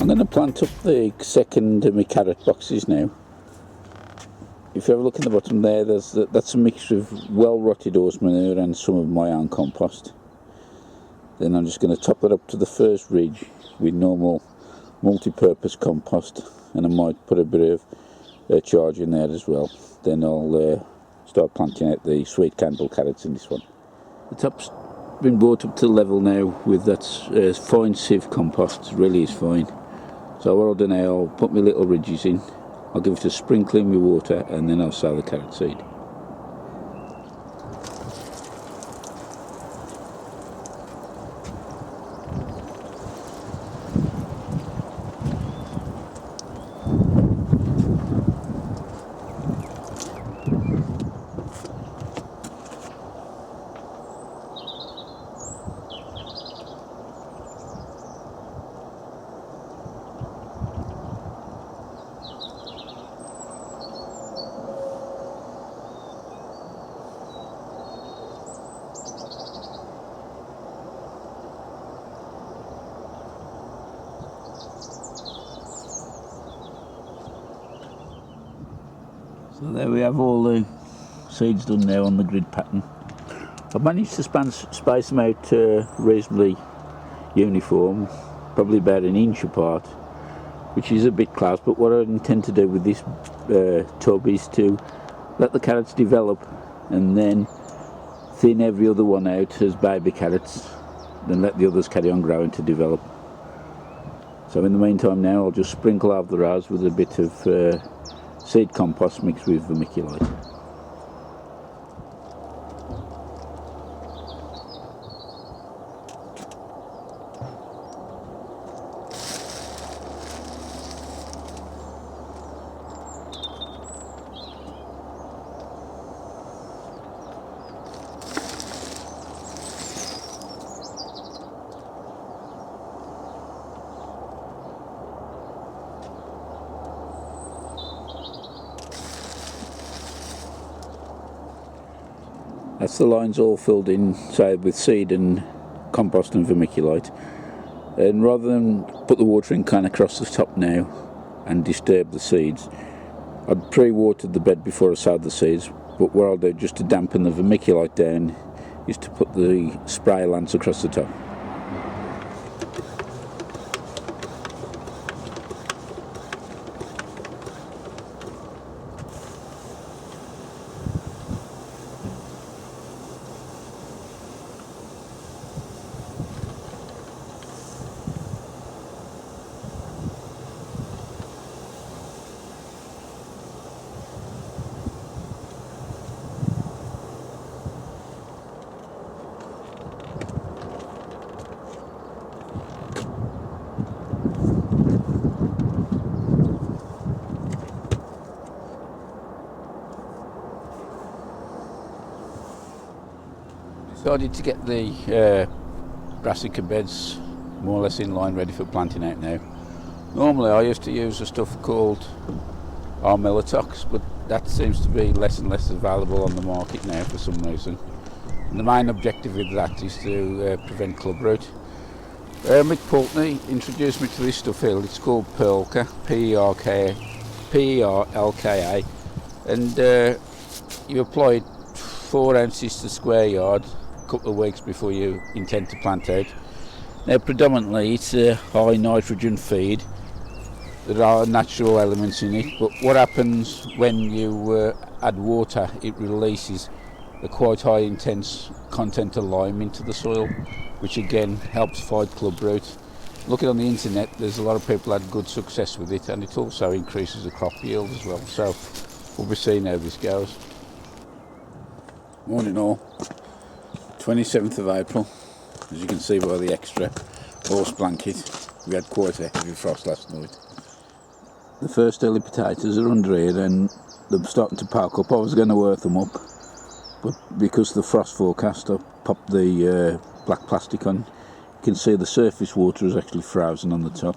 I'm going to plant up the second of my carrot boxes now. If you have a look in the bottom there, that's a mixture of well rotted horse manure and some of my own compost. Then I'm just going to top that up to the first ridge with normal multi-purpose compost, and I might put a bit of charge in there as well. Then I'll start planting out the sweet candle carrots in this one. The top's been brought up to level now with that fine sieve compost. It really is fine. So what I'll do now, I'll put my little ridges in, I'll give it a sprinkling with water, and then I'll sow the carrot seed. So there we have all the seeds done now on the grid pattern. I've managed to space them out reasonably uniform, probably about an inch apart, which is a bit close, but what I intend to do with this tub is to let the carrots develop and then thin every other one out as baby carrots, then let the others carry on growing to develop. So in the meantime now I'll just sprinkle over the rows with a bit of seed compost mixed with vermiculite. That's the lines all filled in, say, with seed and compost and vermiculite. And rather than put the watering can across the top now and disturb the seeds, I'd pre-watered the bed before I sowed the seeds, but what I'll do just to dampen the vermiculite down is to put the spray lance across the top. Decided to get the Brassica beds more or less in line, ready for planting out now. Normally I used to use a stuff called Armelatox, but that seems to be less and less available on the market now for some reason. And the main objective with that is to prevent club root. Mick Pulteney introduced me to this stuff here. It's called Perlka, P-E-R-L-K-A, and you apply it 4 ounces to square yard a couple of weeks before you intend to plant out. Now predominantly it's a high nitrogen feed. There are natural elements in it, but what happens when you add water, it releases a quite high intense content of lime into the soil, which again helps fight club root. Looking on the internet, there's a lot of people had good success with it, and it also increases the crop yield as well. So we'll be seeing how this goes. Morning all, 27th of April, as you can see by the extra horse blanket, we had quite a heavy frost last night. The first early potatoes are under here and they're starting to poke up. I was going to earth them up, but because of the frost forecast I popped the black plastic on. You can see the surface water is actually frozen on the top.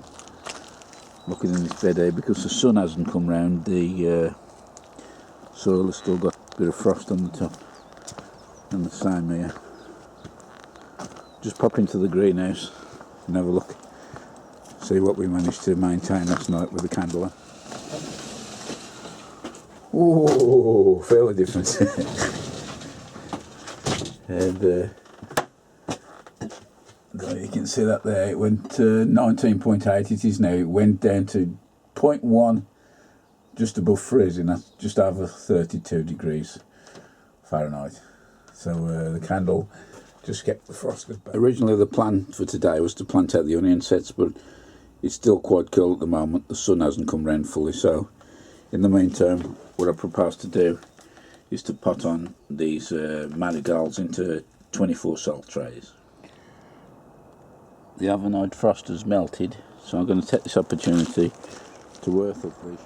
Looking in this bed here, because the sun hasn't come round, the soil has still got a bit of frost on the top. And the same here. Just pop into the greenhouse and have a look, see see what we managed to maintain last night with the candle on. Oh, fairly different. And there you can see that there. It went 19.8. It is now. It went down to 0.1, just above freezing. That's just over 32 degrees Fahrenheit. So the candle just kept the frost. Originally the plan for today was to plant out the onion sets, but it's still quite cold at the moment. The sun hasn't come round fully, so in the meantime what I propose to do is to pot on these marigolds into 24 salt trays. The overnight frost has melted, so I'm going to take this opportunity to earth up these.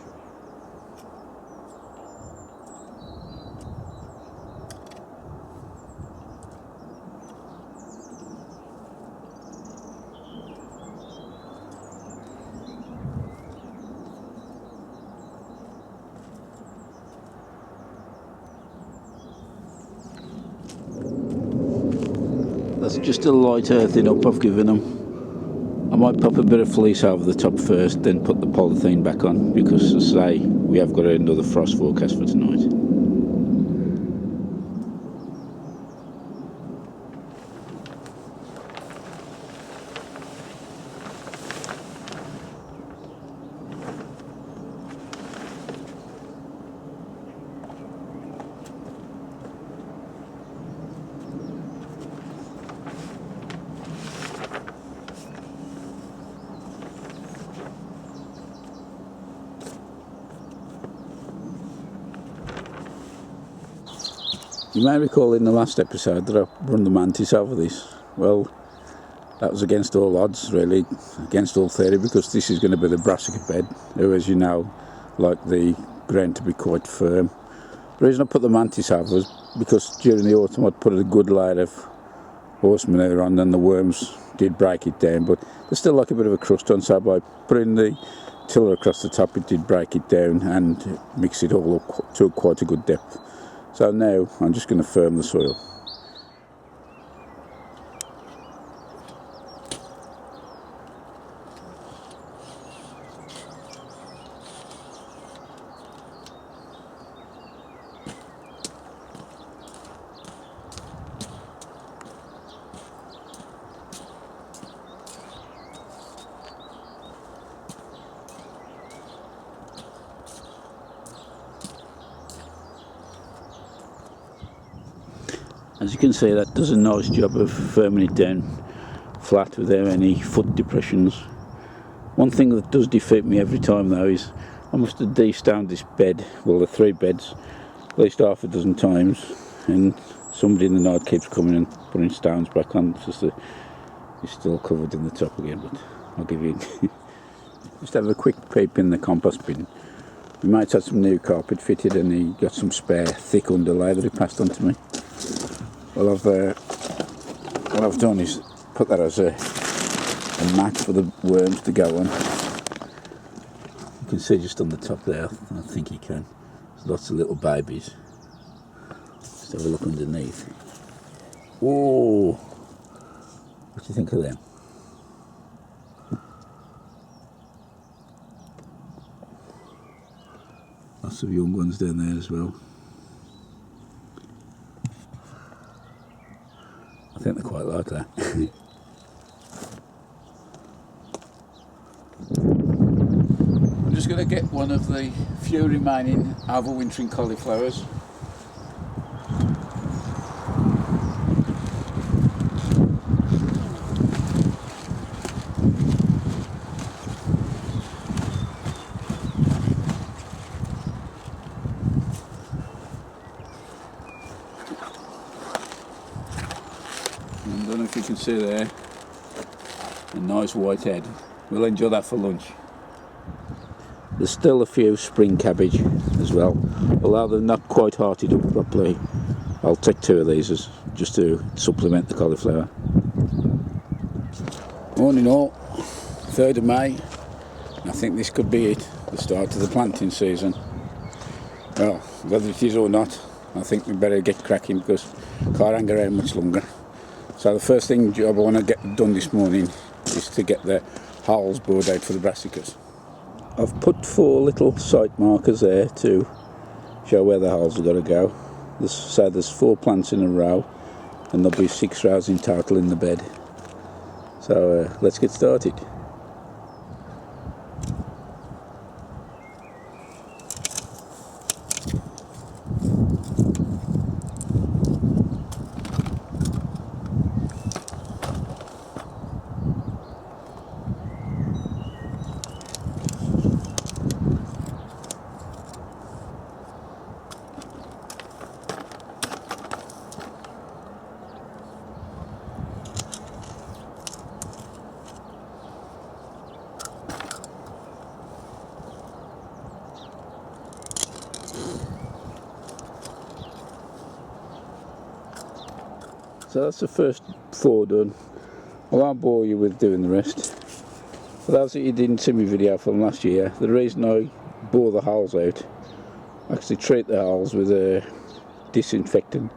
That's just a light earthing up I've given them. I might pop a bit of fleece over the top first, then put the polythene back on, because as I say, we have got another frost forecast for tonight. You may recall in the last episode that I run the mantis over this. Well, that was against all odds, really, against all theory, because this is going to be the Brassica bed, who, as you know, like the ground to be quite firm. The reason I put the mantis over was because during the autumn I'd put a good layer of horse manure on, and the worms did break it down, but there's still like a bit of a crust on, so by putting the tiller across the top it did break it down and mix it all up to quite a good depth. So now I'm just going to firm the soil. As you can see, that does a nice job of firming it down flat without any foot depressions. One thing that does defeat me every time though is I must have de-stoned this bed, well the 3 beds, at least half a dozen times, and somebody in the night keeps coming and putting stones back on. It's just it's still covered in the top again, but I'll give you just have a quick peep in the compost bin. We might have some new carpet fitted, and he got some spare thick underlay that he passed on to me. Well, what I've done is put that as a mat for the worms to go on. You can see just on the top there, I think you can. There's lots of little babies. Just have a look underneath. Whoa! What do you think of them? Lots of young ones down there as well. I think they quite like that. I'm just going to get one of the few remaining overwintering cauliflowers. I don't know if you can see there, a nice white head. We'll enjoy that for lunch. There's still a few spring cabbage as well, although they're not quite hearted up properly. I'll take 2 of these just to supplement the cauliflower. All in all, 3rd of May, I think this could be it, the start of the planting season. Well, whether it is or not, I think we better get cracking because I can't hang around much longer. So the first job I want to get done this morning is to get the holes bored out for the brassicas. I've put 4 little site markers there to show where the holes are going to go. So there's 4 plants in a row, and there'll be 6 rows in total in the bed. So let's get started. So that's the first 4 done. I won't bore you with doing the rest. For those that you didn't see my video from last year, the reason I bore the holes out, I actually treat the holes with a disinfectant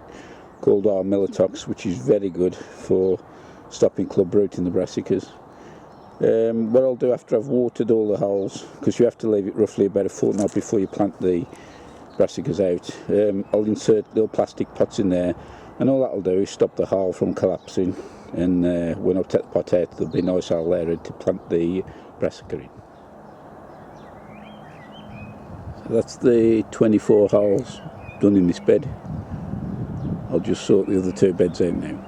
called Melatox, which is very good for stopping club root in the brassicas. What I'll do after I've watered all the holes, because you have to leave it roughly about a fortnight before you plant the brassicas out, I'll insert little plastic pots in there, and all that'll do is stop the hole from collapsing, and when I take the pot out there'll be a nice hole there to plant the brassica in. So that's the 24 holes done in this bed. I'll just sort the other 2 beds out now.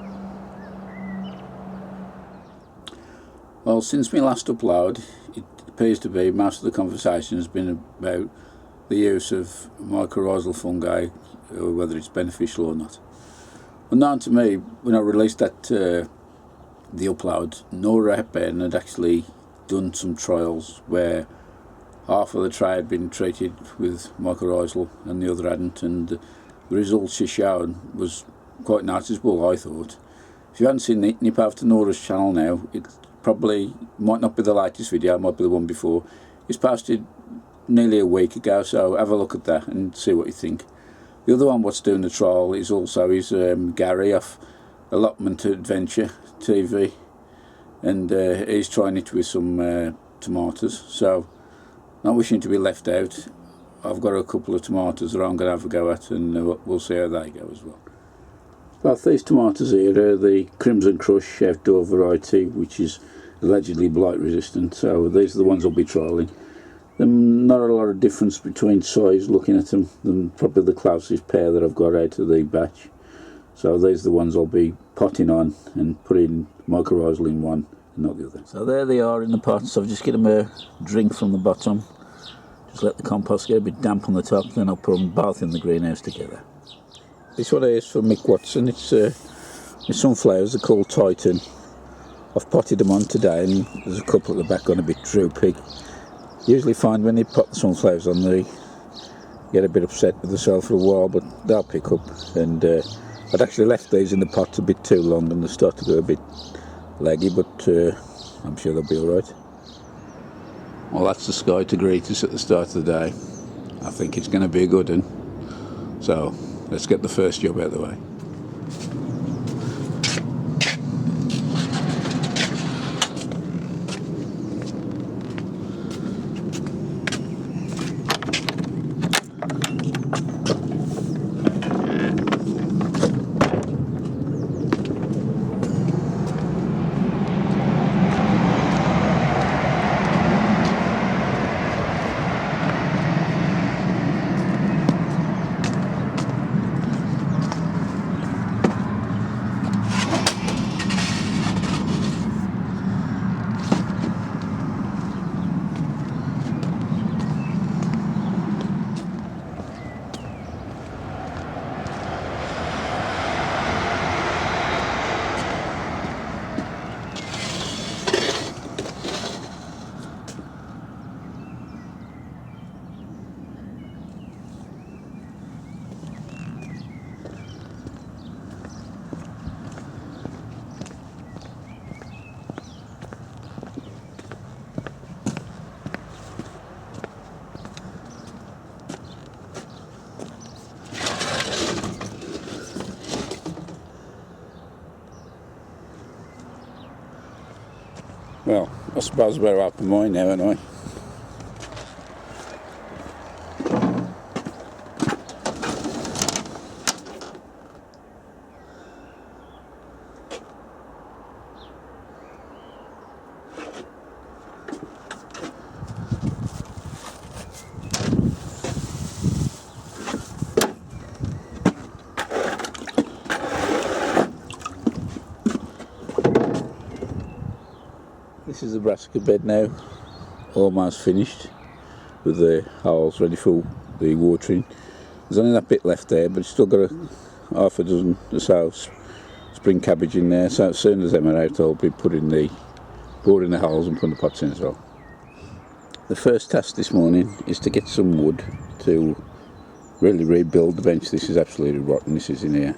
Well, since my last upload, it appears to be most of the conversation has been about the use of mycorrhizal fungi, or whether it's beneficial or not. Unknown to me, when I released that the upload, Nora Hepburn had actually done some trials where half of the tray had been treated with mycorrhizal and the other hadn't, and the results she showed was quite noticeable, I thought. If you haven't seen it, nip over to Nora's channel now. It probably might not be the latest video, it might be the one before. It's posted nearly a week ago, so have a look at that and see what you think. The other one what's doing the trial is Gary off Allotment Adventure TV, and he's trying it with some tomatoes. So, not wishing to be left out, I've got a couple of tomatoes that I'm going to have a go at, and we'll see how they go as well. Both these tomatoes here are the Crimson Crush outdoor variety, which is allegedly blight resistant, so these are the ones I'll be trialling. Not a lot of difference between size looking at them than probably the closest pair that I've got out of the batch. So these are the ones I'll be potting on and putting mycorrhizal in one and not the other. So there they are in the pots. I've just given them a drink from the bottom. Just let the compost get a bit damp on the top, then I'll put them both in the greenhouse together. This one is for Mick Watson. It's sunflowers, they're called Titan. I've potted them on today, and there's a couple at the back on a bit droopy. Usually find when they pot the sunflowers on, they get a bit upset with themselves for a while, but they'll pick up. And I'd actually left these in the pot a bit too long, and they start to go a bit leggy, but I'm sure they'll be alright. Well, that's the sky to greet us at the start of the day. I think it's going to be a good one. So let's get the first job out of the way. Well, I suppose we're up in mine now, aren't I? This is the Brassica bed now, almost finished with the holes ready for the watering. There's only that bit left there, but it's still got half a dozen or so spring cabbage in there, so as soon as them are out I'll be boring the holes and putting the pots in as well. The first task this morning is to get some wood to really rebuild the bench. This is absolutely rotten, this is in here.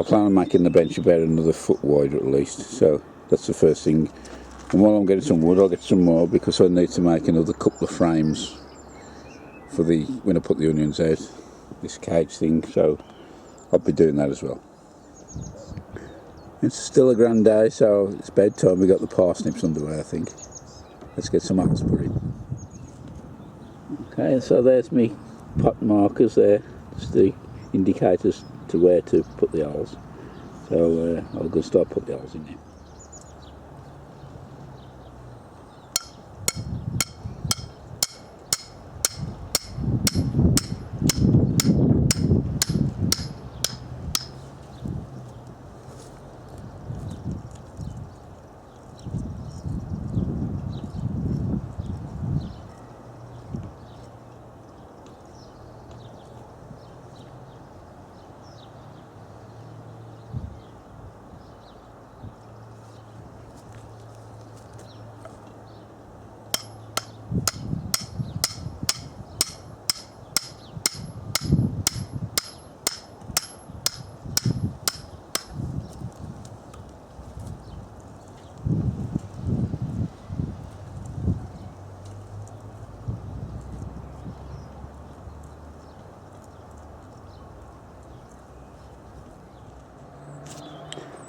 I plan on making the bench about another foot wider at least, so that's the first thing. And while I'm getting some wood, I'll get some more because I need to make another couple of frames for when I put the onions out, this cage thing, so I'll be doing that as well. It's still a grand day, so it's bedtime. We got the parsnips underway, I think. Let's get some apples put in. Okay, so there's me pot markers there, just the indicators to where to put the holes. So I'll go start put the holes in there.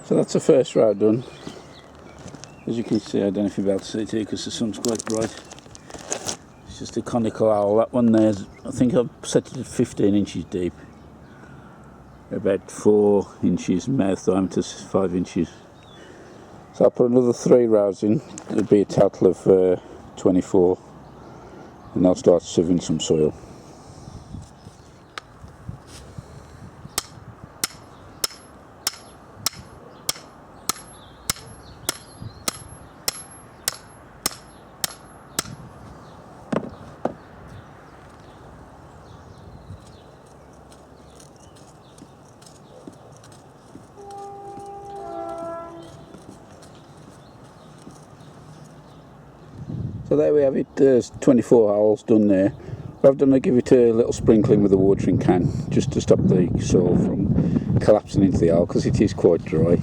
So that's the first row done. As you can see, I don't know if you'll be able to see it here because the sun's quite bright. It's just a conical owl. That one there's, I think I've set it at 15 inches deep. About 4 inches, mouth diameter 5 inches. So I'll put another 3 rows in. It'll be a total of 24. And I'll start sieving some soil. So there we have it, there's 24 holes done there. What I've done, I give it a little sprinkling with a watering can just to stop the soil from collapsing into the hole because it is quite dry.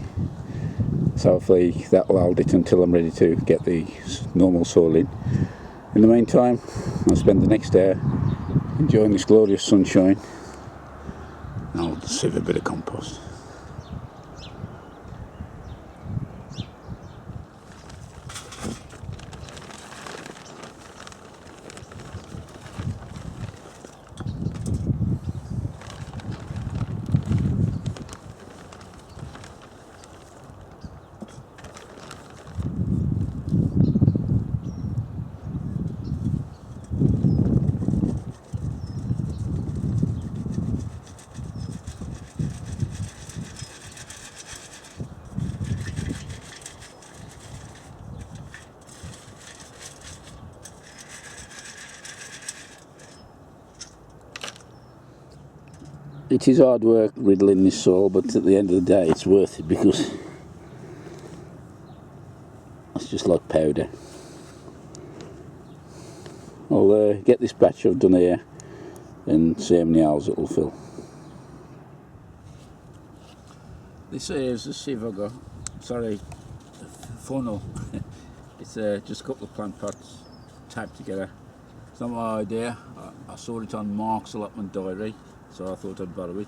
So hopefully that'll hold it until I'm ready to get the normal soil in. In the meantime, I'll spend the next hour enjoying this glorious sunshine and I'll sieve a bit of compost. It is hard work riddling this soil, but at the end of the day it's worth it because it's just like powder. I'll get this batch I've done here and see how many holes it will fill. This here is the sieve I got, sorry, funnel. It's just a couple of plant pots taped together. It's not my idea, I saw it on Mark's Allotment diary, so I thought I'd borrow it.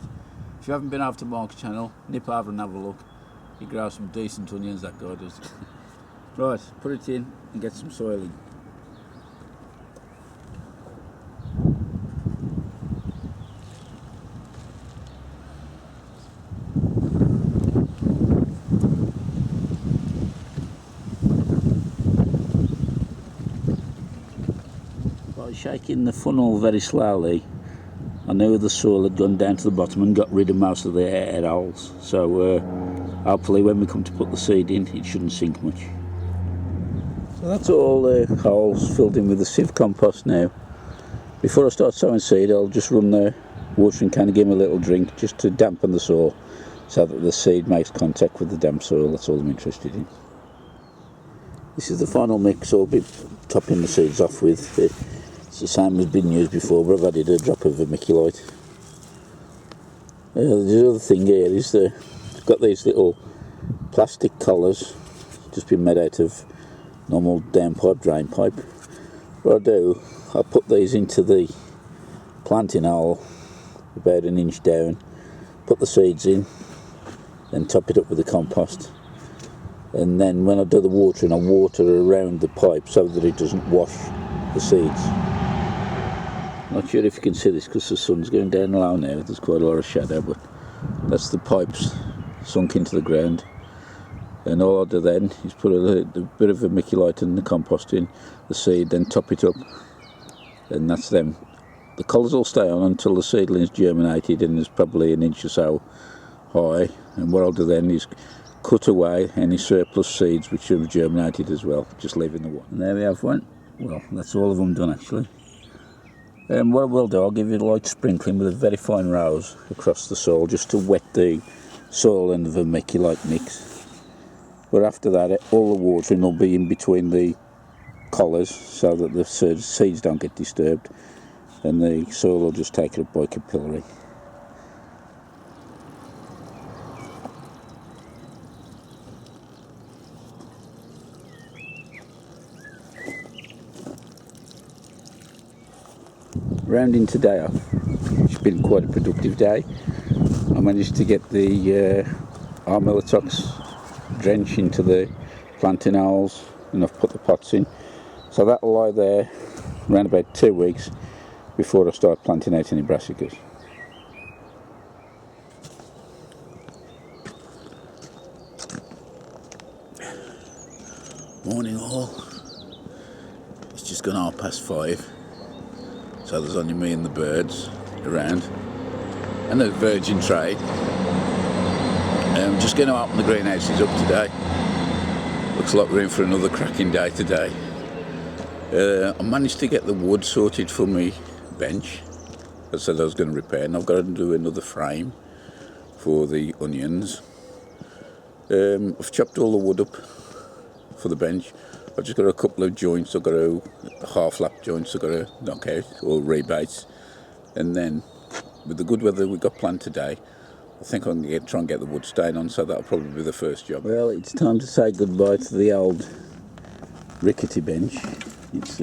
If you haven't been over to Mark's channel, nip over and have a look. He grows some decent onions, that guy does. Right, put it in and get some soil in. By shaking the funnel very slowly, I knew the soil had gone down to the bottom and got rid of most of the air holes, so hopefully when we come to put the seed in it shouldn't sink much. So that's all the holes filled in with the sieve compost now. Before I start sowing seed, I'll just run the watering can and give them a little drink just to dampen the soil so that the seed makes contact with the damp soil. That's all I'm interested in. This is the final mix I'll be topping the seeds off with. It's the same as been used before, but I've added a drop of vermiculite. The other thing here is I've got these little plastic collars just been made out of normal downpipe, drain pipe. What I do, I put these into the planting hole about an inch down, put the seeds in, then top it up with the compost, and then when I do the watering I water around the pipe so that it doesn't wash the seeds. Not sure if you can see this because the sun's going down low now, there's quite a lot of shadow, but that's the pipes sunk into the ground. And all I do then is put a bit of vermiculite and the compost in, the seed, then top it up, and that's them. The collars will stay on until the seedling's germinated and is probably an inch or so high, and what I'll do then is cut away any surplus seeds which have germinated as well, just leaving the one. And there we have one. Well, that's all of them done actually. What I will do, I'll give you a light sprinkling with a very fine rose across the soil just to wet the soil and the vermiculite mix. But after that, all the watering will be in between the collars so that the seeds don't get disturbed, and the soil will just take it up by capillary. Rounding today off, it's been quite a productive day. I managed to get the Armilitox drench into the planting holes, and I've put the pots in, so that'll lie there around about 2 weeks before I start planting out any brassicas. Morning all, it's just gone 5:30, so there's only me and the birds around and the virgin tray. I'm just going to open the greenhouses up today. Looks like we're in for another cracking day today. I managed to get the wood sorted for me bench. I said I was going to repair, and I've got to do another frame for the onions. I've chopped all the wood up for the bench. I've just got a couple of joints I've got to, half lap joints I've got to knock out, or rebates. And then with the good weather we got planned today, I think I'm going to try and get the wood stain on, so that'll probably be the first job. Well, it's time to say goodbye to the old rickety bench. It's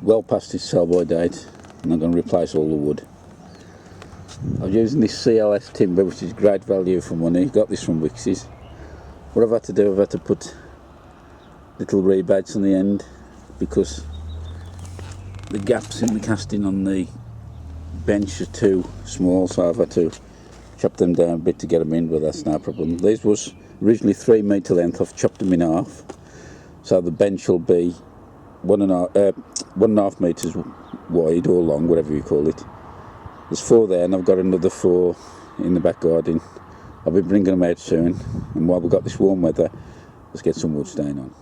well past its sell-by date, and I'm going to replace all the wood. I'm using this CLS timber, which is great value for money. Got this from Wix's. What I've had to do, I've had to put little rebates on the end because the gaps in the casting on the bench are too small, so I've had to chop them down a bit to get them in, but that's no problem. These was originally 3 metre length. I've chopped them in half, so the bench will be 1.5 metres wide or long, whatever you call it. There's 4 there, and I've got another 4 in the back garden. I'll be bringing them out soon, and while we've got this warm weather, let's get some wood stain on.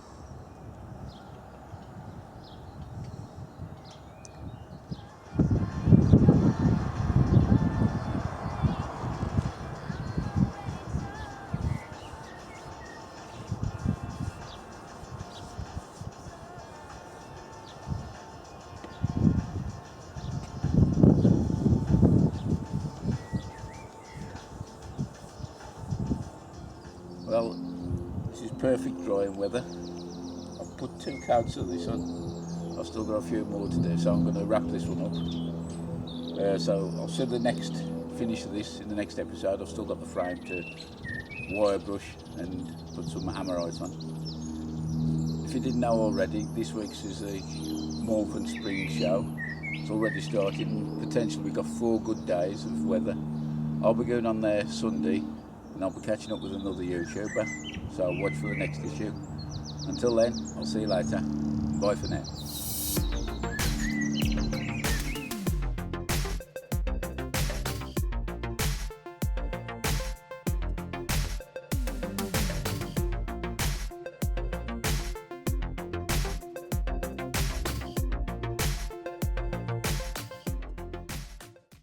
Well, this is perfect drying weather. I've put 2 coats of this on. I've still got a few more to do, so I'm going to wrap this one up. So I'll see the next finish of this in the next episode. I've still got the frame to wire brush and put some amorite on. If you didn't know already, this week's is the Malvern Spring Show. It's already started and potentially we've got 4 good days of weather. I'll be going on there Sunday and I'll be catching up with another YouTuber, so watch for the next issue. Until then, I'll see you later. Bye for now.